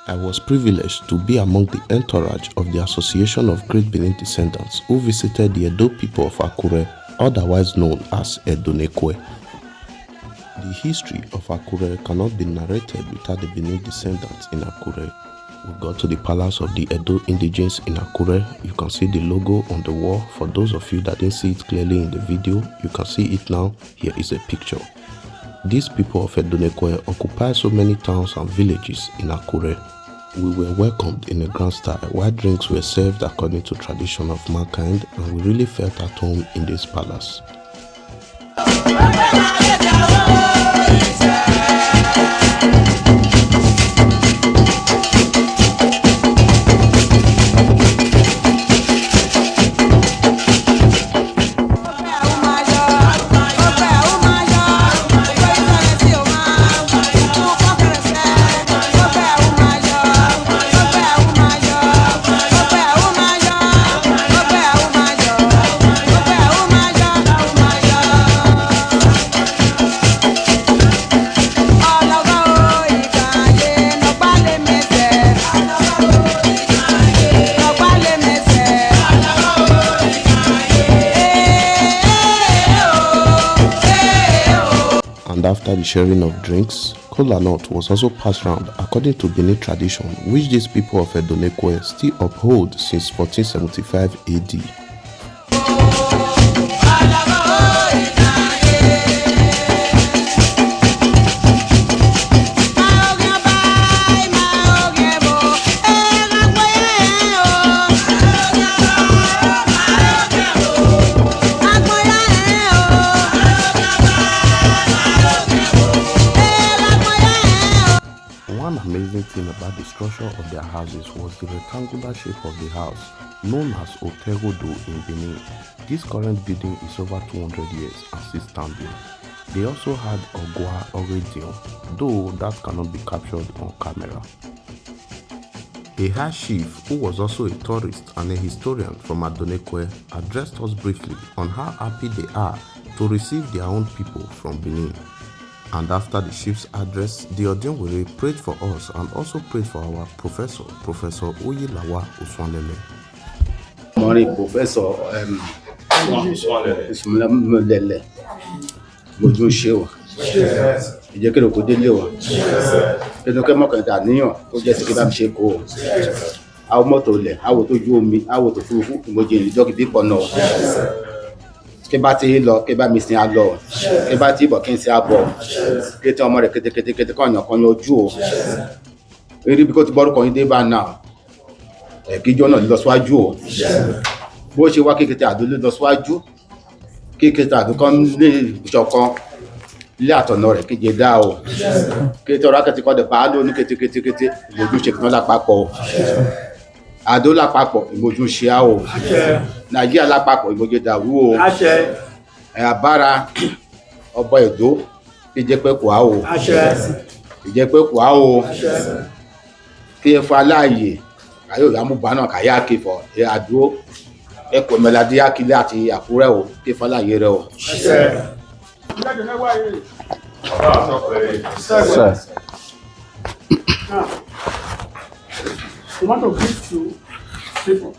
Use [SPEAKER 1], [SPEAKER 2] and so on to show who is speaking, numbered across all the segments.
[SPEAKER 1] I was privileged to be among the entourage of the Association of Great Benin Descendants who visited the Edo people of Akure, otherwise known as Edo N. The history of Akure cannot be narrated without the Benin descendants in Akure. We got to the palace of the Edo indigenes in Akure. You can see the logo on the wall. For those of you that didn't see it clearly in the video, you can see it now. Here is a picture. These people of Edo N occupy so many towns and villages in Akure. We were welcomed in a grand style while drinks were served according to tradition of mankind, and we really felt at home in this palace. And after the sharing of drinks, kola nut was also passed round according to Benin tradition, which these people of Edo N still uphold since 1475 AD. One amazing thing about the structure of their houses was the rectangular shape of the house, known as Oterodo in Benin. This current building is over 200 years and still standing. They also had Ogwa Oredion, though that cannot be captured on camera. A high chief, who was also a tourist and a historian from Edo N, addressed us briefly on how happy they are to receive their own people from Benin. And after the chief's address, the Odion prayed for us and also prayed for our professor, Professor Oyilawa Oswanlele.
[SPEAKER 2] Morning, Professor Oswanlele. Mojú ṣe o. Ìjẹ́ kí ló kó délé o. Kí ló kẹ́ mọ́kàn dàníyàn tó jẹ́ sí kí bá mi ṣe kó o. Àwọn mọ́tò lẹ̀, àwọn tó ju omi, àwọn tó fúrufú, ìmọ̀jì ìjọ́ kí bí pọ̀ náà. Kí bá ti lọ, kí bá mi sin àlọ́. Kí bá ti bọ̀ kí n sin àbọ̀. Kí tí ọmọ rẹ̀ kété kọ́nyàn ojú o. Eré bí kò ti bọ́rú kọyìn dé bá náà. Kíjọ́ náà lọ síwájú o. Bó ṣe wá kékeré àdó lọ síwájú. Kékeré àdó kan ní ìṣọ̀kan ilé àtọ̀nà rẹ̀ kéje dá o. Kété ọ̀rọ̀ akẹ́tì kọ́ dẹ̀ bá ló ní kété ìmójú ṣe kìnnà lápapọ̀. Àdó lápapọ̀ ìmójú ṣe á o. Nàìjíríà lápapọ̀ ìmójú dàrú o. Àbára ọba Èdó kéje pé kò á o. Ìjẹ́ pé kò á o. Kí ẹ fa láàyè ayò ìyàmúgbà náà kàyà kẹfọ̀ àdó ẹkọ̀ mẹ́ladé Akílẹ̀ àti Àkúrẹ́ o kí fa láàyè rẹ o.
[SPEAKER 3] Now, we want to give to people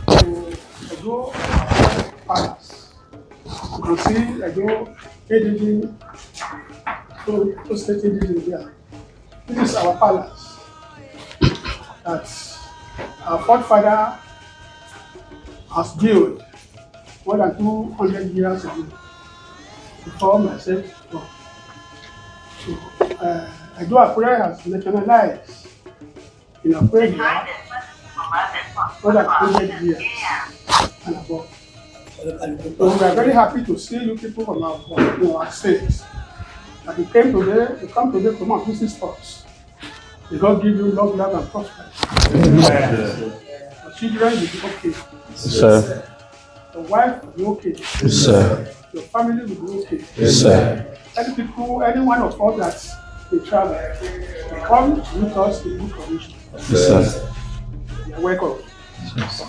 [SPEAKER 3] to Edo Palace. You can see Edo ADD, to state ADD there. This is our palace that our forefather has built more than 200 years ago before myself born. So, Edo Akure has nationalized in Akure more than 100 years and above. So we are very happy to see you people from our state. That you come today to come and visit us. May God give you long life and prosperity. Your children will be okay.
[SPEAKER 4] Yes, sir.
[SPEAKER 3] Your wife will be okay.
[SPEAKER 4] Yes, sir.
[SPEAKER 3] Your family will be okay.
[SPEAKER 4] Yes, sir.
[SPEAKER 3] Any one of us that they travel, they come with us in good condition.
[SPEAKER 4] Yes, sir.
[SPEAKER 3] You are welcome.
[SPEAKER 4] Yes.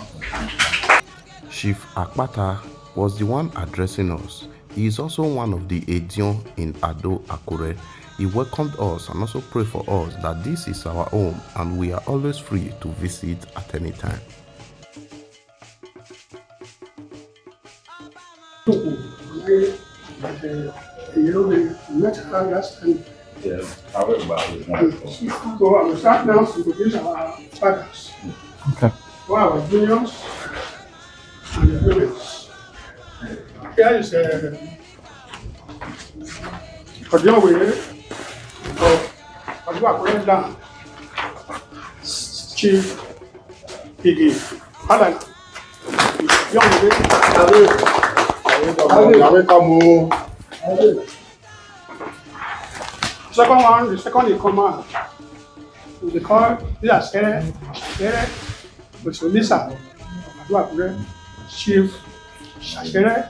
[SPEAKER 1] Chief Akpata was the one addressing us. He is also one of the Edion in Ado Akure. He welcomed us and also prayed for us that this is our home and we are always free to visit at any time.
[SPEAKER 5] Yes, however, it's wonderful.
[SPEAKER 3] So I will start now to introduce our fathers.
[SPEAKER 4] Okay.
[SPEAKER 3] For our juniors and the women's. Here is Ojonwere of Akure Land, Chief Igi. Father, young second one, the second in command, will be called Akure Osolisa of Akure, Chief Akure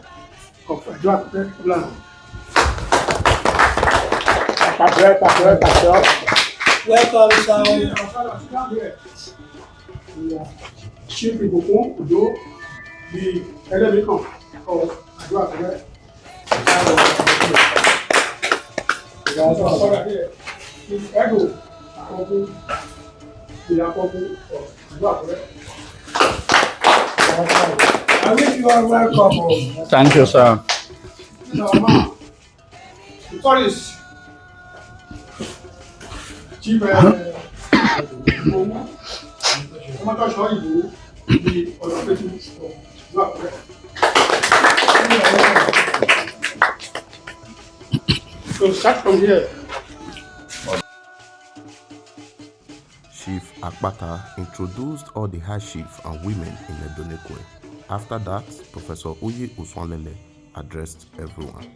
[SPEAKER 3] of Akure Land.
[SPEAKER 6] Welcome, sir.
[SPEAKER 3] Chief Ibukun Udo, the Elemikan of Akure. Chief Edo Akobu, the Akobu of Akure.
[SPEAKER 6] I wish you are welcome.
[SPEAKER 4] Thank you, sir.
[SPEAKER 3] The tourist, Chief Omotoso Ibu, the Olopeti of Akure. So start from here.
[SPEAKER 1] Chief Akpata introduced all the high chiefs and women in Edo N. After that, Professor Uyi Uswanlele addressed everyone.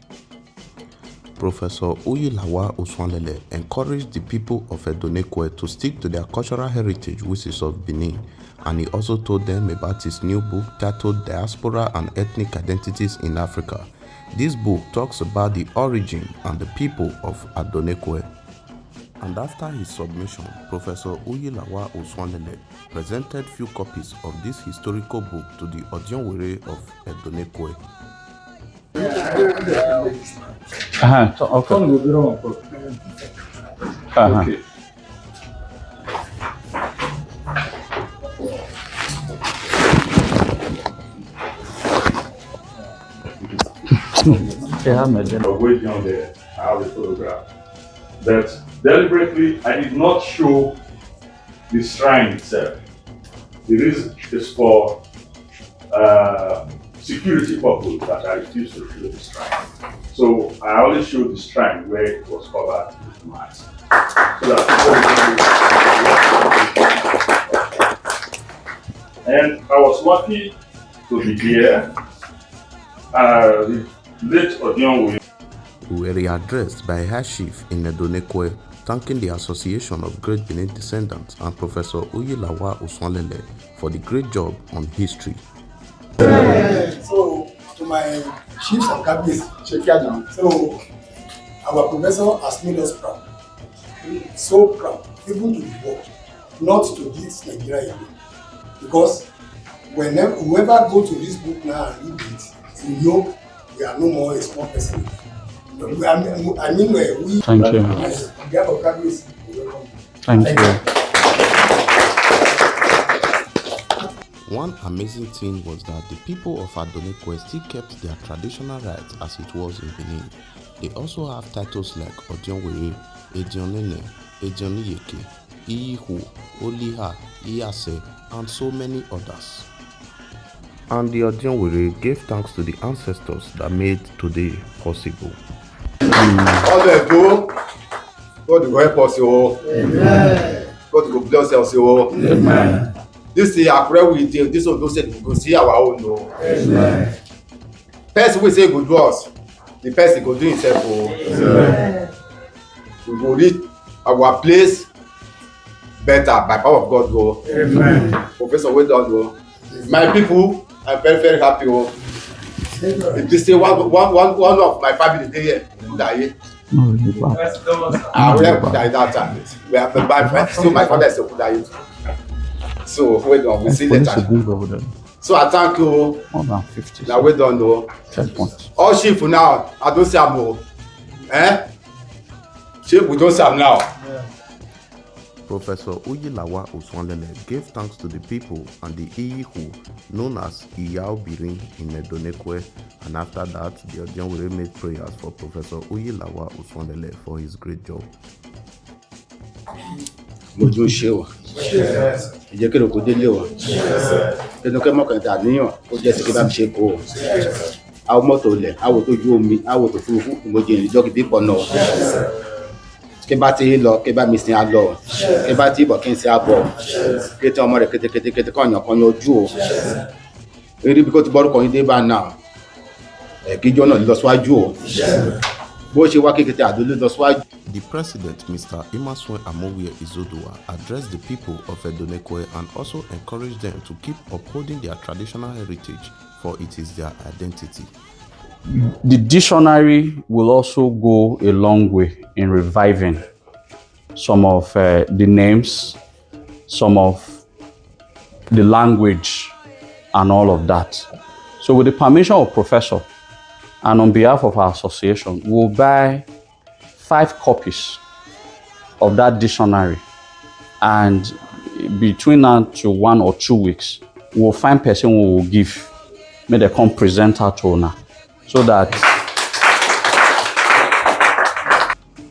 [SPEAKER 1] Professor Uyilawa Uswanlele encouraged the people of Edo N to stick to their cultural heritage, which is of Benin, and he also told them about his new book titled Diaspora and Ethnic Identities in Africa. This book talks about the origin and the people of Edo N. And after his submission, Professor Uyilawa Uswanlele presented few copies of this historical book to the Ojonwere of Edo N.
[SPEAKER 4] Okay.
[SPEAKER 5] Way down there, I have a photograph. But deliberately, I did not show the shrine itself. The reason is for security purpose that I refused to show the shrine. So I only showed the shrine where it was covered with mat. So that and I was lucky to be here. The late Ojonwere
[SPEAKER 1] were addressed by a high chief in Edo N, thanking the Association of Great Benin Descendants and Professor Uyilawa Uswanlele for the great job on history.
[SPEAKER 7] So, to my chiefs and cabinets, so our professor has made us proud, so proud, even to the world, not to this Nigeria alone. Because whoever go to this book now and read it, you know we are no more a small person. We,
[SPEAKER 4] Thank you.
[SPEAKER 7] on behalf of cabinets, we welcome you.
[SPEAKER 4] Thank you.
[SPEAKER 1] One amazing thing was that the people of Edo N still kept their traditional rights as it was in Benin. They also have titles like Ojonwere, Edionene, Edioniyeke, Iyihu, Oliha, Iyase, and so many others. And the Ojonwere gave thanks to the ancestors that made today possible.
[SPEAKER 2] All the do, God will help us, Amen. God will bless us,
[SPEAKER 4] Amen.
[SPEAKER 2] This is Akure we do. This one don't say we go see our own, no. Amen. Person we say go do us, the person go do himself, oh. Amen. We go reach our place better by power of God, go. Amen. Professor, well done, go. My people, I'm very, very happy, oh. If they say one of my family dey here, die. I will die that time. We have my so my father is die. So well done, we see later. So I thank you.
[SPEAKER 4] More than 50.
[SPEAKER 2] Now well done, though.
[SPEAKER 4] Checkpoint.
[SPEAKER 2] All chief now, I don't say more. Shape we don't see am now.
[SPEAKER 1] Professor Uyilawa Oswanlele gave thanks to the people and the Iyihu known as Iyao Birin in Edo N, and after that, the Odianwere made prayers for Professor Uyilawa Oswanlele for his great job.
[SPEAKER 2] Mojú ṣe wà. Ẹ jẹ́ kí ló kó délé wa. Ẹnu kẹ́ mọ́kàn tà níyàn kó jẹ́ sí kí bá mi ṣe kó o. Àwọn mọ́tò ilẹ̀, àwọn tó ju omi, àwọn tó fúrufú, ìmọ̀jì ìrìnjọ́ kìí bí pọ̀ náà. Kí bá ti lọ, kí bá mi sin àlọ́. Kí bá ti bọ̀ kí n sin àbọ̀. Kí tí ọmọ rẹ̀ kété kọ̀ọ̀yàn ojú o. Eré bí kò ti bọ́rú kọ̀yìn dé bá náà. Kíjọ́ náà lọ síwájú o. Bó ṣe wá kékeré àdó lọ síwájú.
[SPEAKER 1] The president, Mr. Emerson Amowie Izodua, addressed the people of Edo N and also encouraged them to keep upholding their traditional heritage, for it is their identity.
[SPEAKER 4] The dictionary will also go a long way in reviving some of the names, some of the language, and all of that. So with the permission of Professor, and on behalf of our association, we'll buy 5 copies of that dictionary, and between now to 1 or 2 weeks, we'll find person who will give, may they come present her to owner, so that.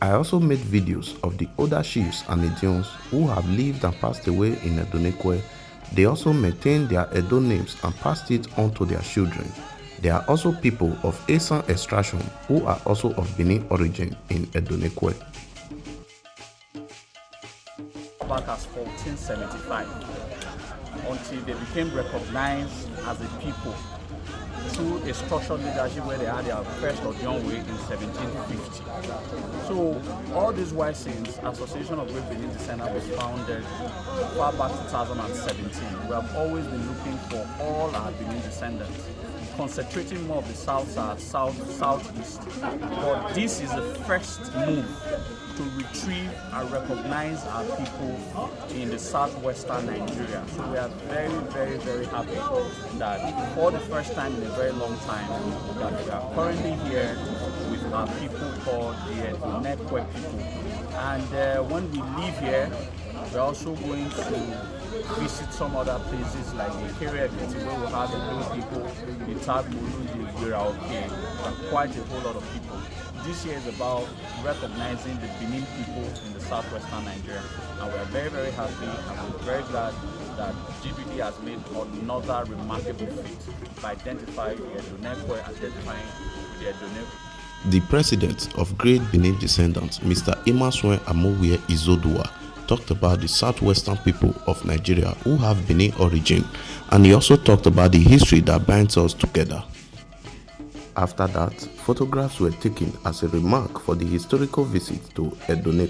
[SPEAKER 1] I also made videos of the older chiefs and Edions who have lived and passed away in Edo N. They also maintained their Edo names and passed it on to their children. There are also people of Esan extraction who are also of Benin origin in Edo N.
[SPEAKER 8] Back as 1475 until they became recognized as a people through a structured leadership where they had their first Odianwere in 1750. So all these wise saints, Association of Great Benin Descendants was founded far back 2017. We have always been looking for all our Benin descendants, concentrating more of the southeast. But this is the first move to retrieve and recognize our people in the southwestern Nigeria. So we are very happy that for the first time in a very long time that we are currently here with our people called the Edo N people. And when we leave here, we're also going to visit some other places like the Akure where we have the Edo people, the Tagbulu, the Yuraoke, and quite a whole lot of people. This year is about recognizing the Benin people in the southwestern Nigeria, and we're very happy and we're very glad that GBD has made another remarkable feat by identifying the Edo N and identifying the Edo N.
[SPEAKER 1] The president of Great Benin Descendants, Mr. Emerson Amowie Izodua, talked about the southwestern people of Nigeria who have Benin origin, and he also talked about the history that binds us together. After that, photographs were taken as a remark for the historical visit to Edo N.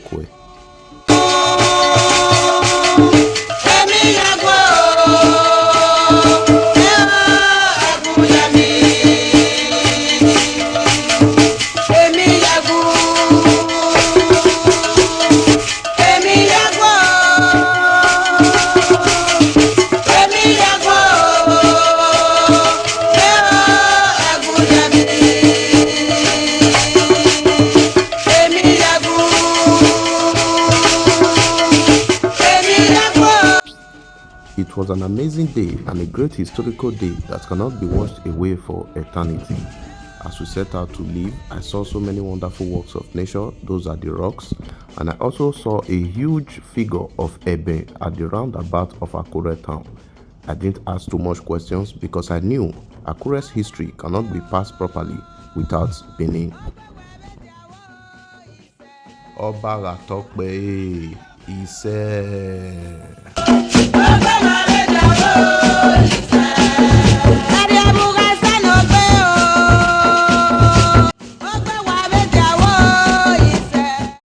[SPEAKER 1] It was an amazing day and a great historical day that cannot be washed away for eternity. As we set out to leave, I saw so many wonderful works of nature, those are the rocks, and I also saw a huge figure of Ebe at the roundabout of Akure town. I didn't ask too much questions because I knew Akure's history cannot be passed properly without Benin. Oba Gatokbe Ise.